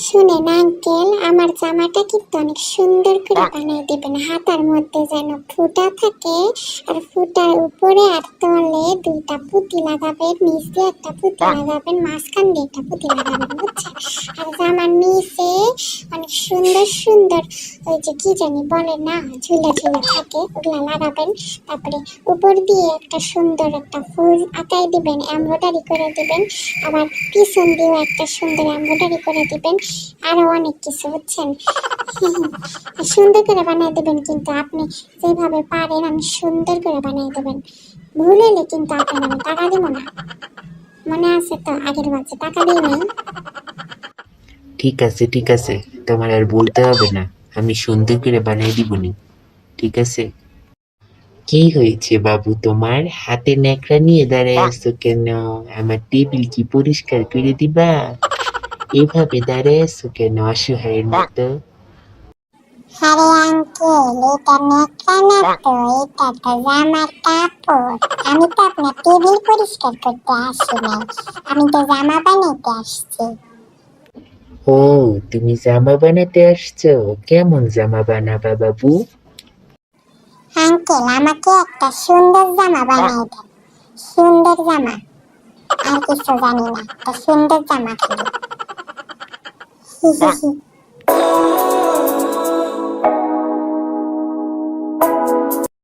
শুনেন আঙ্কেল, আমার জামাটা কিন্তু অনেক সুন্দর করে বানিয়ে দিবেন। হাতার মধ্যে যেন ফুটা থাকে, আর ফুটার উপরে আর তলে দুইটা পুঁতি লাগাবেন, নিচে একটা পুঁতি লাগাবেন, মাঝখান দিয়ে একটা পুঁতি লাগাবেন, বুঝছেন? আর জামার নিচে অনেক সুন্দর সুন্দর ওই যে কি জানি বলে না, ঝুলে ঝুলে থাকে, ওগুলা লাগাবেন। তারপরে উপর দিয়ে একটা সুন্দর একটা ফুল আঁকাই দিবেন, এমব্রয়ডারি করে দিবেন। আবার পিছন দিয়েও একটা সুন্দর এমব্রয়ডারি করে দিবেন। আরো অনেক কিছু, বুঝছেন? সুন্দর করে বানিয়ে দেবেন, কিন্তু আপনি যেভাবে পারেন আমি সুন্দর করে বানিয়ে দেবেন। ভুল হলে কিন্তু আপনার আমি টাকা দিব না। মনে আছে তো আগের মাসে টাকা দিই নাই? ঠিক আছে, তোমার আর বলতে হবে না, আমি সুন্দর করে বানিয়ে দিবনি। ঠিক আছে। কি হয়েছে বাবু, তোমার হাতে ন্যাকড়া নিয়ে দাঁড়ায় আছো কেন? আমার টেবিল কি পরিষ্কার করে দিবা? এভাবে দাঁড়ায় আছো কেন অসহায়ের মতো? আরে আঙ্কেল, এটা নেকড়া না তো, এটা তো জামার কাপড়। আমি তো আপনার টেবিল পরিষ্কার করতে আসি নাই, আমি তো জামা বানাইতে আসছি। ও, তুমি জামা বানাতে আসছো? কেমন জামা বানাবা বাবু? আঙ্কেল, আমাকে একটা সুন্দর জামা বানিয়ে দেন। সুন্দর জামা, আর কিছু জানি না, একটা সুন্দর জামা খালি।